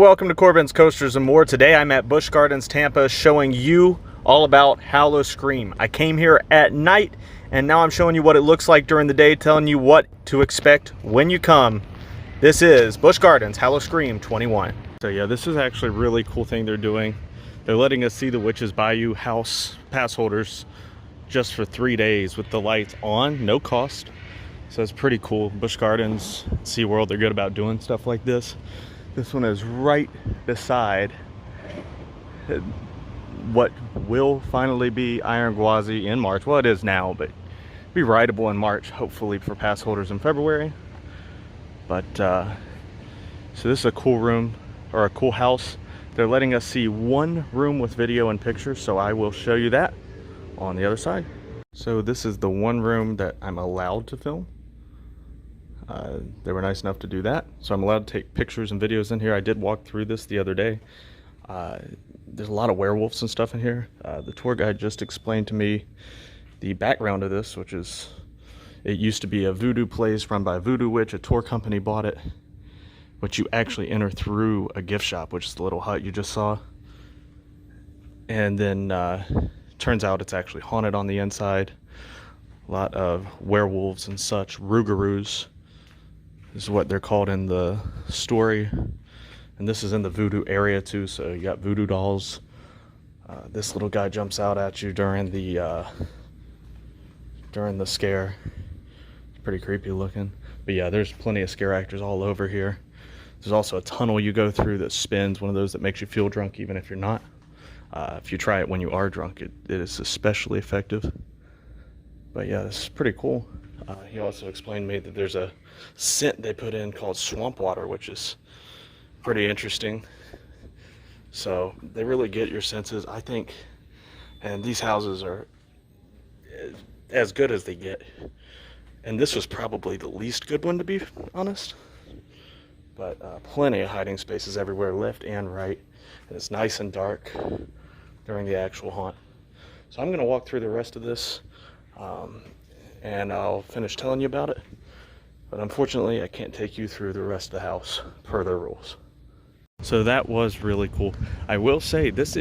welcome to Corbin's Coasters and More. Today I'm at Busch Gardens Tampa showing you all about Howl-O-Scream. I came here at night and now I'm showing you what it looks like during the day, telling you what to expect when you come. This is Busch Gardens Howl-O-Scream 21. So yeah, this is actually a really cool thing they're doing. They're letting us see the Witch's Bayou house pass holders just for 3 days with the lights on, no cost. So it's pretty cool. Busch Gardens, SeaWorld, they're good about doing stuff like this. This one is right beside what will finally be Iron Gwazi in March. Well, it is now, but be rideable in March, hopefully for pass holders in February. But so this is a cool room, or a cool house. They're letting us see one room with video and pictures, so I will show you that on the other side. So this is the one room that I'm allowed to film. They were nice enough to do that, so I'm allowed to take pictures and videos in here. I did walk through this the other day. There's a lot of werewolves and stuff in here. The tour guide just explained to me the background of this, which is it used to be a voodoo place run by a voodoo witch. A tour company bought it, which you actually enter through a gift shop, which is the little hut you just saw. And then turns out it's actually haunted on the inside. A lot of werewolves and such, rougarous is what they're called in the story. And this is in the voodoo area too, so you got voodoo dolls. This little guy jumps out at you during the scare. It's pretty creepy looking. But yeah, there's plenty of scare actors all over here. There's also a tunnel you go through that spins, one of those that makes you feel drunk even if you're not. If you try it when you are drunk, it is especially effective. But yeah, this is pretty cool. He also explained to me that there's a scent they put in called swamp water, which is pretty interesting. So they really get your senses, I think. And these houses are as good as they get. And this was probably the least good one, to be honest. But plenty of hiding spaces everywhere, left and right. And it's nice and dark during the actual haunt. So I'm going to walk through the rest of this. And I'll finish telling you about it, but unfortunately I can't take you through the rest of the house per their rules. So that was really cool. I will say this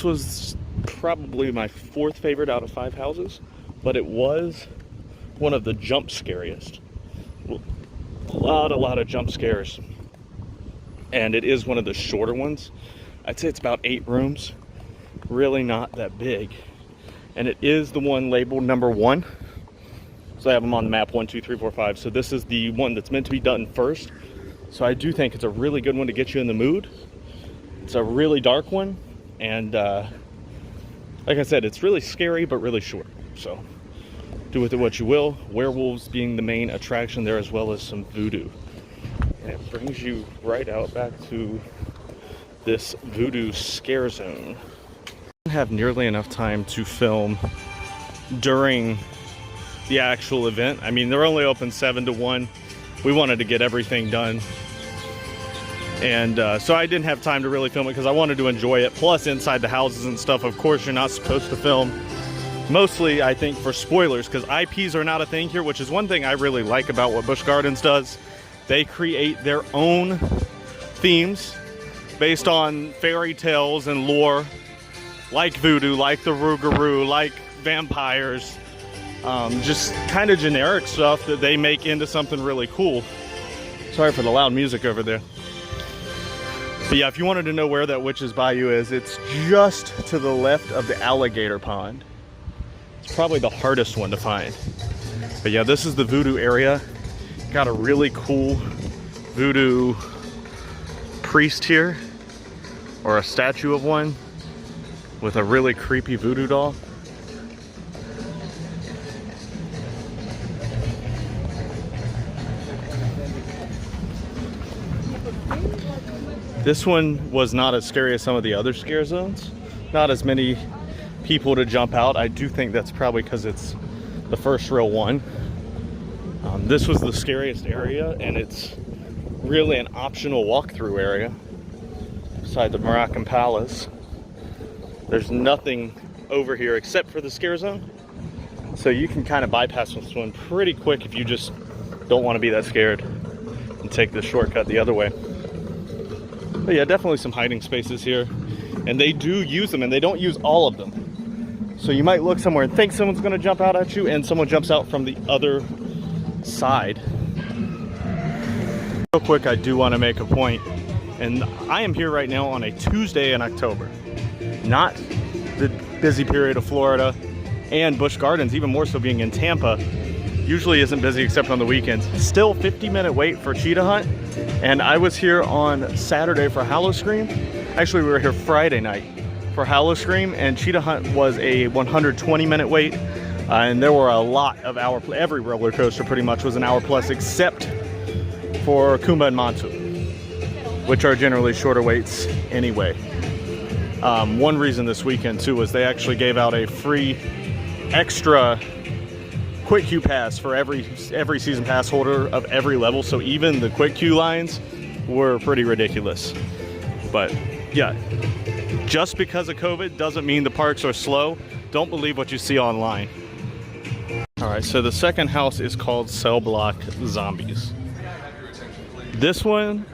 was probably my 4th favorite out of 5 houses, but it was one of the jump scariest. A lot of jump scares, and it is one of the shorter ones. I'd say it's about 8 rooms, really not that big. And it is the one labeled number 1. So I have them on the map, 1, 2, 3, 4, 5. So this is the one that's meant to be done first. So I do think it's a really good one to get you in the mood. It's a really dark one. And like I said, it's really scary, but really short. So do with it what you will. Werewolves being the main attraction there, as well as some voodoo. And it brings you right out back to this voodoo scare zone. Have nearly enough time to film during the actual event. I mean, they're only open 7 to 1. We wanted to get everything done, and so I didn't have time to really film it because I wanted to enjoy it. Plus, inside the houses and stuff, of course, you're not supposed to film. Mostly, I think, for spoilers, because IPs are not a thing here, which is one thing I really like about what Busch Gardens does. They create their own themes based on fairy tales and lore, like voodoo, like the rougarou, like vampires, just kind of generic stuff that they make into something really cool. Sorry for the loud music over there. But yeah, if you wanted to know where that Witch's Bayou is, it's just to the left of the alligator pond. It's probably the hardest one to find. But yeah, this is the voodoo area. Got a really cool voodoo priest here, or a statue of one, with a really creepy voodoo doll. This one was not as scary as some of the other scare zones. Not as many people to jump out. I do think that's probably because it's the first real one. This was the scariest area, and it's really an optional walkthrough area beside the Moroccan Palace. There's nothing over here except for the scare zone. So you can kind of bypass this one pretty quick if you just don't want to be that scared and take the shortcut the other way. But yeah, definitely some hiding spaces here. And they do use them, and they don't use all of them. So you might look somewhere and think someone's gonna jump out at you, and someone jumps out from the other side. Real quick, I do wanna make a point. And I am here right now on a Tuesday in October. Not the busy period of Florida, and Busch Gardens, even more so being in Tampa, usually isn't busy except on the weekends. Still 50-minute wait for cheetah hunt. And I was here on Saturday for Howl-O-Scream. Actually, we were here Friday night for Howl-O-Scream, and cheetah hunt was a 120-minute wait. And there were a lot of every roller coaster pretty much was an hour plus, except for Kumba and Montu, which are generally shorter waits anyway. One reason this weekend too was they actually gave out a free extra quick queue pass for every season pass holder of every level, so even the quick queue lines were pretty ridiculous. But yeah, just because of COVID doesn't mean the parks are slow. Don't believe what you see online. All right, so the second house is called Cell Block Zombies. This one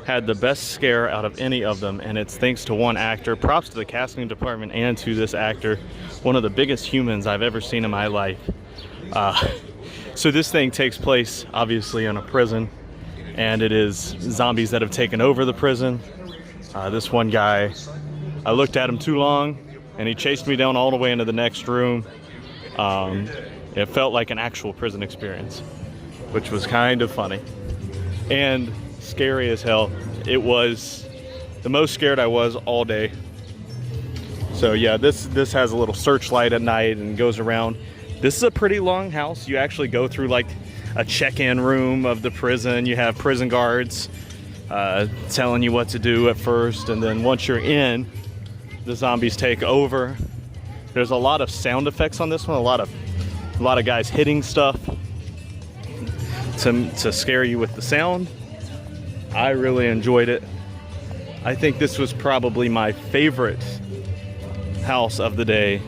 had the best scare out of any of them, and it's thanks to one actor. Props to the casting department and to this actor, one of the biggest humans I've ever seen in my life. So this thing takes place obviously in a prison, and it is zombies that have taken over the prison. This one guy, I looked at him too long and he chased me down all the way into the next room. It felt like an actual prison experience, which was kind of funny and scary as hell. It was the most scared I was all day. So yeah, this has a little searchlight at night and goes around. This is a pretty long house. You actually go through like a check-in room of the prison. You have prison guards telling you what to do at first, and then once you're in, the zombies take over. There's a lot of sound effects on this one, a lot of guys hitting stuff to scare you with the sound. I really enjoyed it. I think this was probably my favorite house of the day.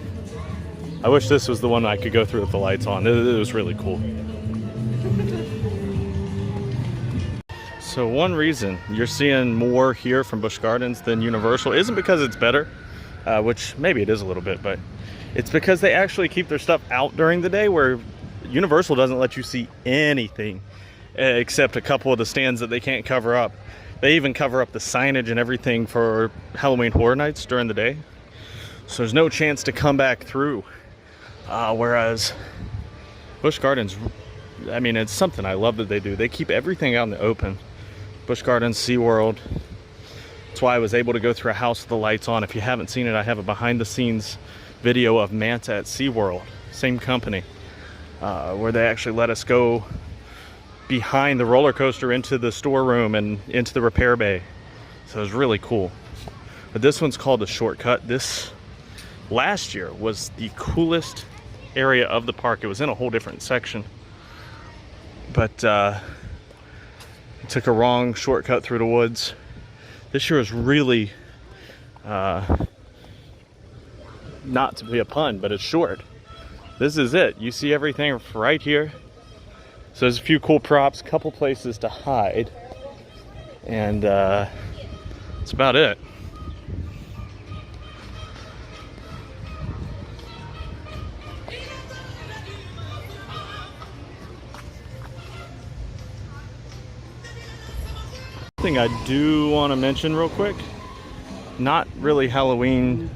I wish this was the one I could go through with the lights on. It was really cool. So one reason you're seeing more here from Busch Gardens than Universal isn't because it's better, which maybe it is a little bit, but it's because they actually keep their stuff out during the day, where Universal doesn't let you see anything except a couple of the stands that they can't cover up. They even cover up the signage and everything for Halloween Horror Nights during the day. So there's no chance to come back through. Whereas Busch Gardens, I mean, it's something I love that they do. They keep everything out in the open. Busch Gardens, SeaWorld. That's why I was able to go through a house with the lights on. If you haven't seen it, I have a behind the scenes video of Manta at SeaWorld, same company, where they actually let us go behind the roller coaster into the storeroom and into the repair bay. So it was really cool. But this one's called the Shortcut. This last year was the coolest area of the park. It was in a whole different section, but took a wrong shortcut through the woods. This year was really not to be a pun, but it's short. This is it. You see everything right here. So there's a few cool props, couple places to hide, and that's about it. Thing I do want to mention real quick, not really Halloween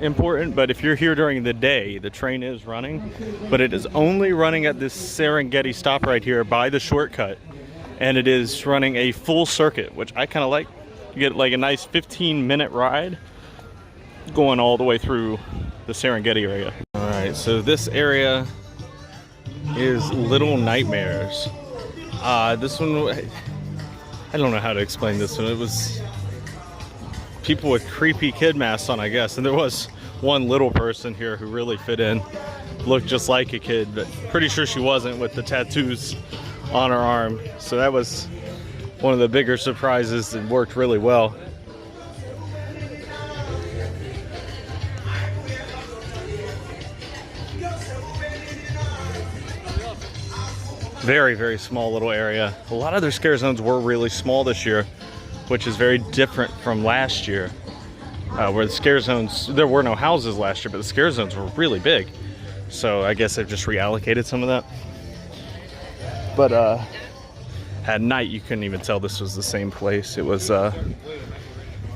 important, but if you're here during the day, the train is running, but it is only running at this Serengeti stop right here by the shortcut, and it is running a full circuit, which I kind of like. You get like a nice 15-minute ride going all the way through the Serengeti area. All right, so this area is Little Nightmares. This one, I don't know how to explain this one. It was people with creepy kid masks on, I guess. And there was one little person here who really fit in. Looked just like a kid, but pretty sure she wasn't with the tattoos on her arm. So that was one of the bigger surprises that worked really well. Very, very small little area. A lot of their scare zones were really small this year. which is very different from last year, where the scare zones, there were no houses last year, but the scare zones were really big. So I guess they've just reallocated some of that. But at night, you couldn't even tell this was the same place. It was,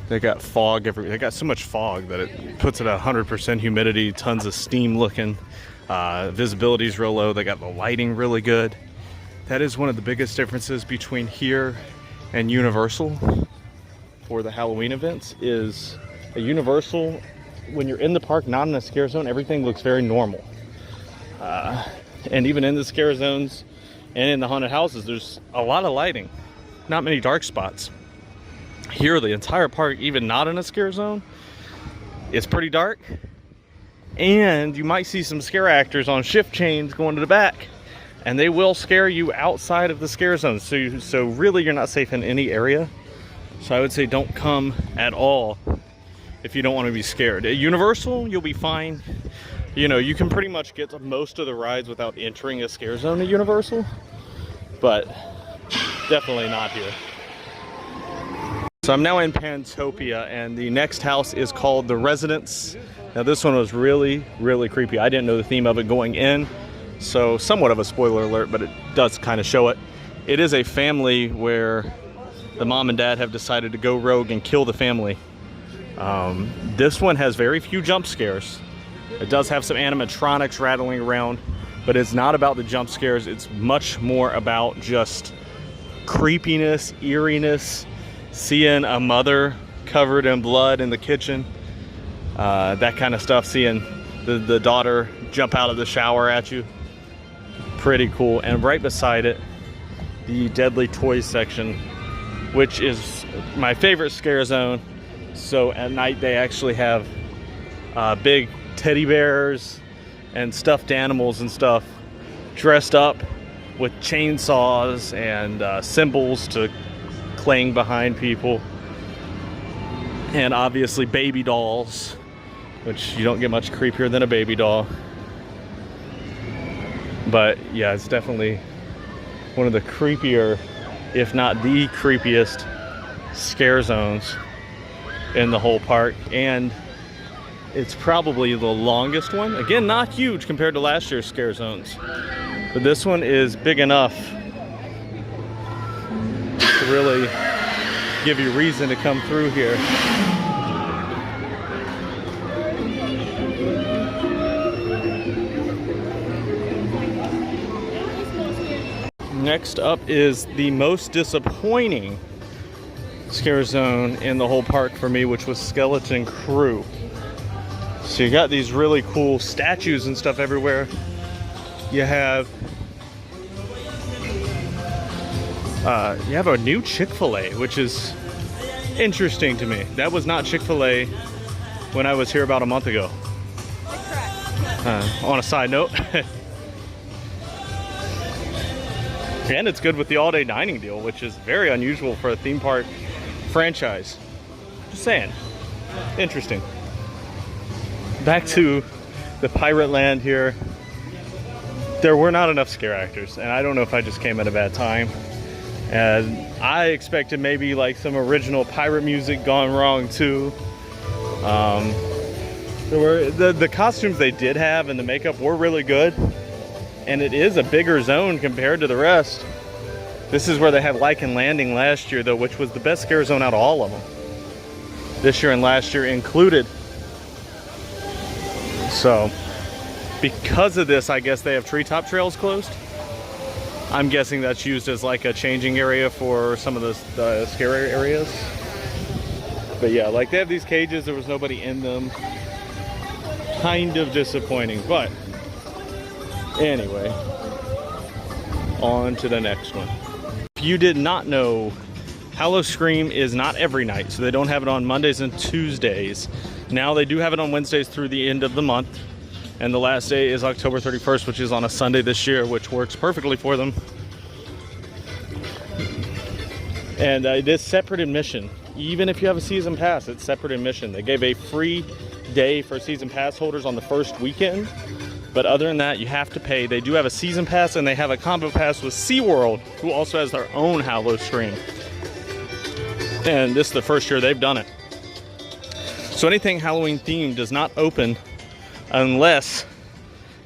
they got fog they got so much fog that it puts it at 100% humidity, tons of steam looking. Visibility is real low. They got the lighting really good. That is one of the biggest differences between here and Universal for the Halloween events. Is a Universal, when you're in the park, not in a scare zone, everything looks very normal. And even in the scare zones and in the haunted houses, there's a lot of lighting, not many dark spots. Here, the entire park, even not in a scare zone, it's pretty dark. And you might see some scare actors on shift chains going to the back, and they will scare you outside of the scare zone. So really, you're not safe in any area. So I would say don't come at all if you don't want to be scared. At Universal, you'll be fine. You know, you can pretty much get to most of the rides without entering a scare zone at Universal, but definitely not here. So I'm now in Pantopia, and the next house is called The Residence. Now this one was really, really creepy. I didn't know the theme of it going in, so somewhat of a spoiler alert, but it does kind of show it. It is a family where the mom and dad have decided to go rogue and kill the family. This one has very few jump scares. It does have some animatronics rattling around, but it's not about the jump scares. It's much more about just creepiness, eeriness, seeing a mother covered in blood in the kitchen, that kind of stuff, seeing the daughter jump out of the shower at you. Pretty cool. And right beside it, the Deadly Toys section, which is my favorite scare zone. So at night they actually have big teddy bears and stuffed animals and stuff dressed up with chainsaws and cymbals to clang behind people, and obviously baby dolls, which you don't get much creepier than a baby doll. But yeah, it's definitely one of the creepier, if not the creepiest, scare zones in the whole park, and it's probably the longest one. Again, not huge compared to last year's scare zones, but this one is big enough to really give you reason to come through here. Next up is the most disappointing scare zone in the whole park for me, which was Skeleton Crew. So you got these really cool statues and stuff everywhere. You have a new Chick-fil-A, which is interesting to me. That was not Chick-fil-A when I was here about a month ago. On a side note. And it's good with the all-day dining deal, which is very unusual for a theme park franchise. Just saying. Interesting. Back to the Pirate Land here. There were not enough scare actors, and I don't know if I just came at a bad time. And I expected maybe like some original pirate music gone wrong too. There were the costumes they did have and the makeup were really good, and it is a bigger zone compared to the rest. This is where they had Lycan Landing last year though, which was the best scare zone out of all of them. This year and last year included. So because of this, I guess they have treetop trails closed. I'm guessing that's used as like a changing area for some of the scary areas. But yeah, like they have these cages, there was nobody in them. Kind of disappointing, but anyway, on to the next one. If you did not know, Howl-O-Scream is not every night, so they don't have it on Mondays and Tuesdays. Now they do have it on Wednesdays through the end of the month. And the last day is October 31st, which is on a Sunday this year, which works perfectly for them. And it is separate admission. Even if you have a season pass, it's separate admission. They gave a free day for season pass holders on the first weekend. But other than that, you have to pay. They do have a season pass, and they have a combo pass with SeaWorld, who also has their own Howl-O-Scream. And this is the first year they've done it. So anything Halloween themed does not open unless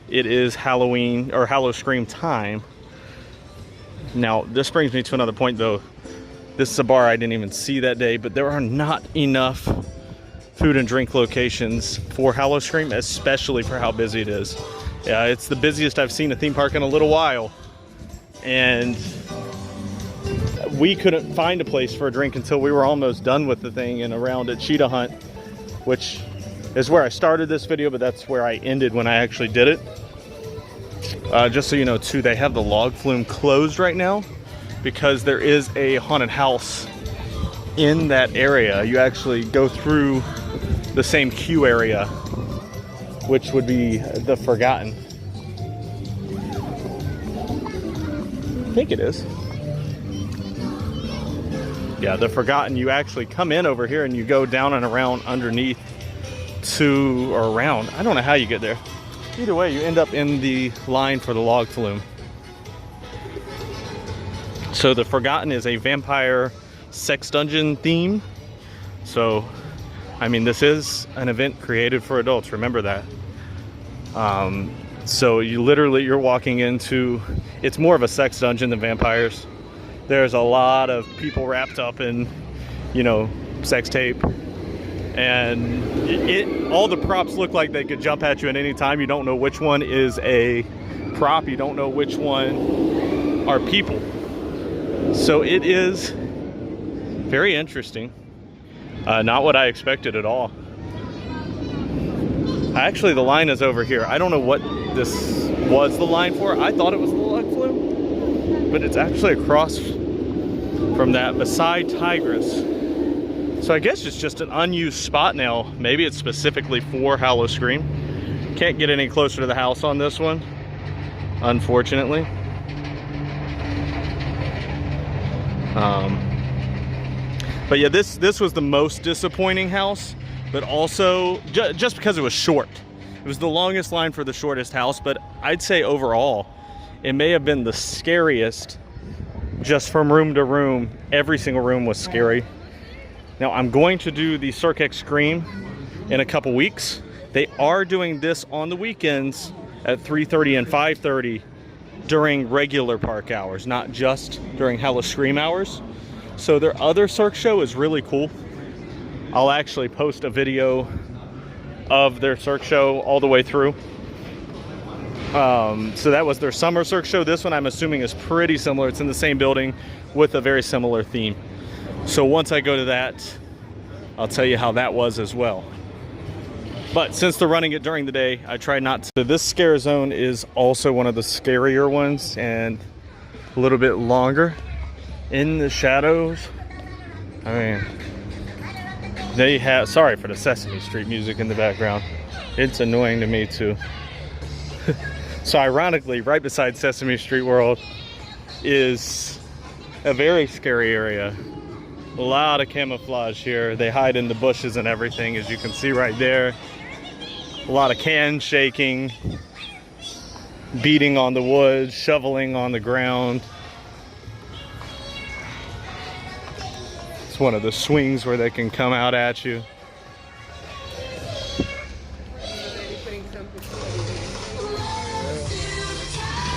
it is Halloween or Howl-O-Scream time. Now, this brings me to another point though. This is a bar I didn't even see that day, but there are not enough food and drink locations for Howl-O-Scream, especially for how busy it is. Yeah, it's the busiest I've seen a theme park in a little while. And we couldn't find a place for a drink until we were almost done with the thing and around at Cheetah Hunt, which is where I started this video, but that's where I ended when I actually did it. Just so you know too, they have the log flume closed right now because there is a haunted house in that area. You actually go through the same queue area, which would be the Forgotten. I think it is. Yeah, the Forgotten. You actually come in over here and you go down and around underneath to, or around. I don't know how you get there. Either way, you end up in the line for the log flume. So the Forgotten is a vampire sex dungeon theme. So, I mean, this is an event created for adults. Remember that. So you're walking into, it's more of a sex dungeon than vampires. There's a lot of people wrapped up in, you know, sex tape. And all the props look like they could jump at you at any time. You don't know which one is a prop. You don't know which one are people. So it is very interesting. Not what I expected at all. Actually, the line is over here. I don't know what this was the line for. I thought it was the log flume, but it's actually across from that beside Tigress. So I guess it's just an unused spot now. Maybe it's specifically for Howl-O-Scream. Can't get any closer to the house on this one, unfortunately. But yeah, this was the most disappointing house, but also just because it was short. It was the longest line for the shortest house, but I'd say overall, it may have been the scariest just from room to room. Every single room was scary. Now I'm going to do the Cirque Extreme in a couple weeks. They are doing this on the weekends at 3:30 and 5:30 during regular park hours, not just during Howl-O-Scream hours. So their other Cirque show is really cool. I'll actually post a video of their Cirque show all the way through. So that was their summer Cirque show. This one I'm assuming is pretty similar. It's in the same building with a very similar theme. So once I go to that, I'll tell you how that was as well. But since they're running it during the day, I try not to. This scare zone is also one of the scarier ones and a little bit longer in the shadows. I mean, they have, sorry for the Sesame Street music in the background. It's annoying to me too. So ironically, right beside Sesame Street World is a very scary area. A lot of camouflage here. They hide in the bushes and everything, as you can see right there. A lot of cans shaking, beating on the wood, shoveling on the ground. It's one of the swings where they can come out at you.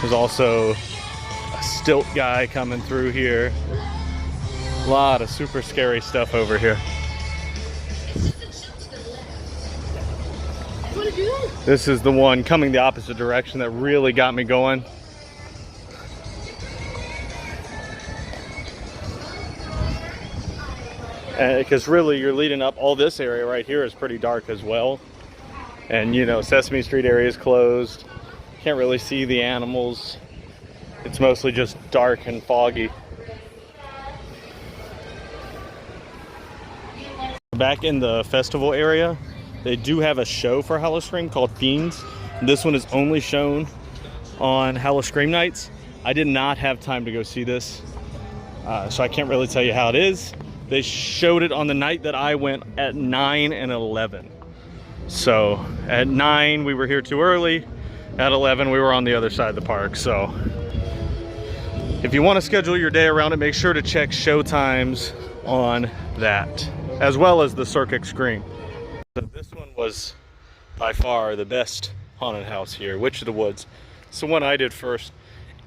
There's also a stilt guy coming through here. A lot of super scary stuff over here. This is the one coming the opposite direction that really got me going. Because really you're leading up, all this area right here is pretty dark as well. And you know, Sesame Street area is closed. Can't really see the animals. It's mostly just dark and foggy. Back in the festival area, they do have a show for Howl-O-Scream called Fiends. This one is only shown on Howl-O-Scream nights. I did not have time to go see this, so I can't really tell you how it is. They showed it on the night that I went at 9 and 11. So at 9 we were here too early. At 11 we were on the other side of the park. So if you want to schedule your day around it, make sure to check show times on that, as well as the HHN. So this one was by far the best haunted house here, Witch of the Woods. It's the one I did first.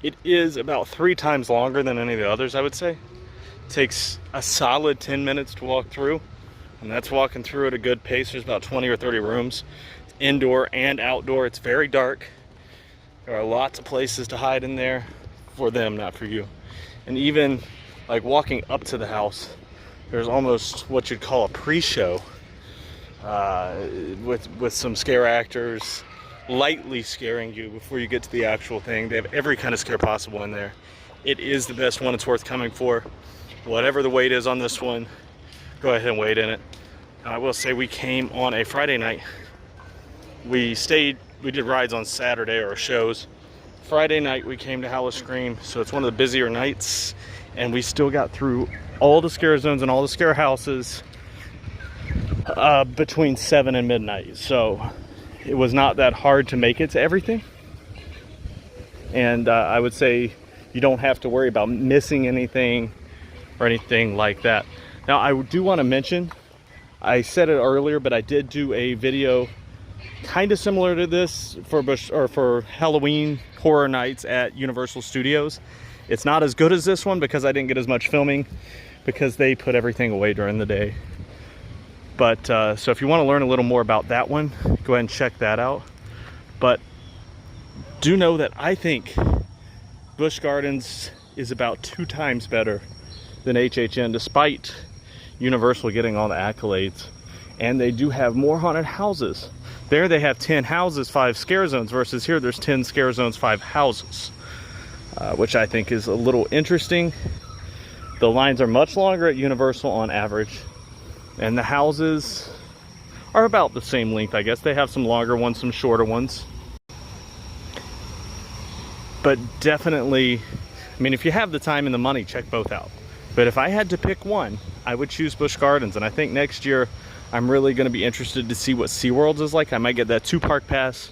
It is about 3 times longer than any of the others, I would say. It takes a solid 10 minutes to walk through, and that's walking through at a good pace. There's about 20 or 30 rooms, indoor and outdoor. It's very dark. There are lots of places to hide in there for them, not for you. And even like walking up to the house, there's almost what you'd call a pre-show with some scare actors lightly scaring you before you get to the actual thing. They have every kind of scare possible in there. It is the best one. It's worth coming for. Whatever the wait is on this one, go ahead and wait in it. I will say we came on a Friday night. We did rides on Saturday, or shows. Friday night we came to Howl-O-Scream, so it's one of the busier nights, and we still got through all the scare zones and all the scare houses between 7 and midnight. So it was not that hard to make it to everything. And I would say you don't have to worry about missing anything or anything like that. Now, I do want to mention, I said it earlier, but I did do a video kind of similar to this for Halloween Horror Nights at Universal Studios. It's not as good as this one because I didn't get as much filming because they put everything away during the day. But so if you want to learn a little more about that one, go ahead and check that out. But do know that I think Busch Gardens is about 2 times better than HHN, despite Universal getting all the accolades. And they do have more haunted houses. There they have 10 houses, 5 scare zones, versus here there's 10 scare zones, 5 houses, which I think is a little interesting. The lines are much longer at Universal on average, and the houses are about the same length, I guess. They have some longer ones, some shorter ones. But definitely, I mean, if you have the time and the money, check both out. But if I had to pick one, I would choose Busch Gardens. And I think next year, I'm really going to be interested to see what SeaWorld's is like. I might get that 2-park pass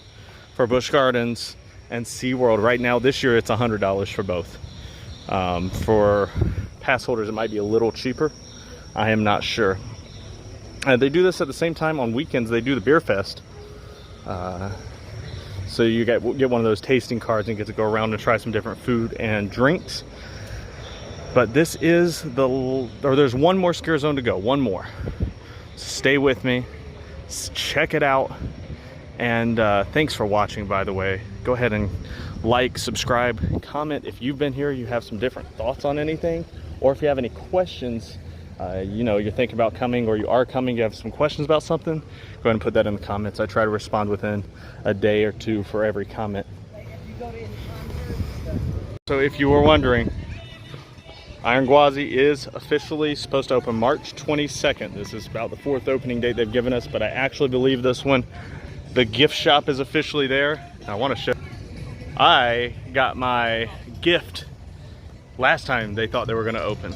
for Busch Gardens and SeaWorld. Right now, this year, it's $100 for both. For pass holders, it might be a little cheaper. I am not sure. They do this at the same time on weekends. They do the beer fest. So you get one of those tasting cards and get to go around and try some different food and drinks. But this is there's one more scare zone to go, one more. Stay with me, check it out, and thanks for watching, by the way. Go ahead and like, subscribe, comment if you've been here, you have some different thoughts on anything, or if you have any questions, you know, you're thinking about coming or you are coming, you have some questions about something, go ahead and put that in the comments. I try to respond within a day or 2 for every comment. So if you were wondering, Iron Gwazi is officially supposed to open March 22nd. This is about the 4th opening date they've given us, but I actually believe this one, the gift shop is officially there. I want to show. I got my gift last time they thought they were going to open,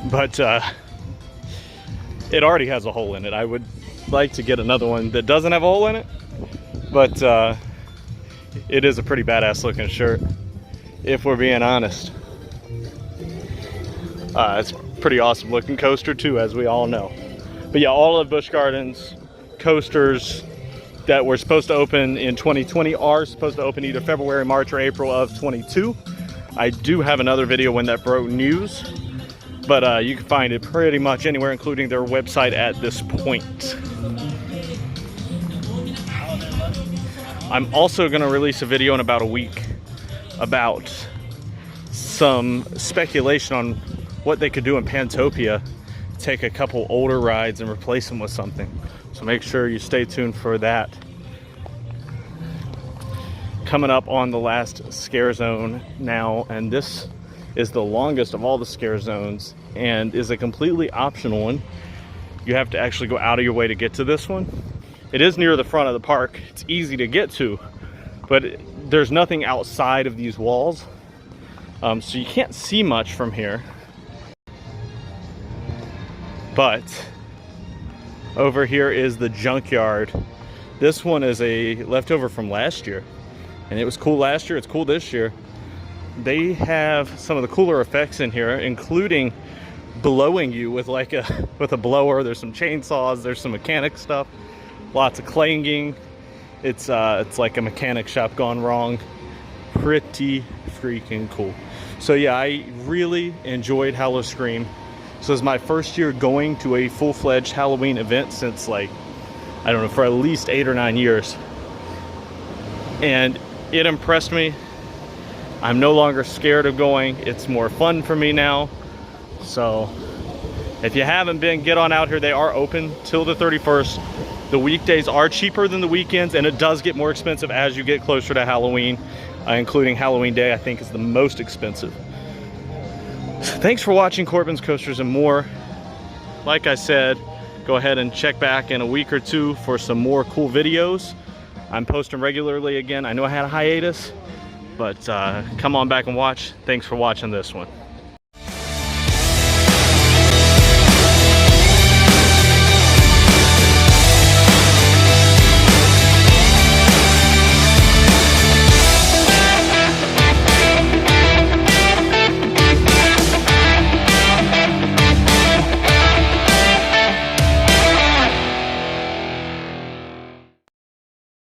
but it already has a hole in it. I would like to get another one that doesn't have a hole in it, but it is a pretty badass looking shirt, if we're being honest. It's a pretty awesome looking coaster too, as we all know. But yeah, all of Busch Gardens coasters that were supposed to open in 2020 are supposed to open either February, March, or April of 22. I do have another video when that broke news, but you can find it pretty much anywhere, including their website at this point. I'm also going to release a video in about a week about some speculation on what they could do in Pantopia, take a couple older rides and replace them with something. So make sure you stay tuned for that. Coming up on the last scare zone now, and this is the longest of all the scare zones and is a completely optional one. You have to actually go out of your way to get to this one. It is near the front of the park. It's easy to get to, but there's nothing outside of these walls. So you can't see much from here. But over here is the junkyard. This one is a leftover from last year, and it was cool last year. It's cool this year. They have some of the cooler effects in here, including blowing you with like a blower. There's some chainsaws, there's some mechanic stuff, lots of clanging. It's like a mechanic shop gone wrong. Pretty freaking cool. So yeah, I really enjoyed Howl-O-Scream. So this is my first year going to a full-fledged Halloween event since, like, I don't know, for at least 8 or 9 years. And it impressed me. I'm no longer scared of going. It's more fun for me now. So if you haven't been, get on out here. They are open till the 31st. The weekdays are cheaper than the weekends, and it does get more expensive as you get closer to Halloween, including Halloween Day, I think, is the most expensive. Thanks for watching Corbin's Coasters and More. Like I said, go ahead and check back in a week or two for some more cool videos. I'm posting regularly again. I know I had a hiatus, but come on back and watch. Thanks for watching this one.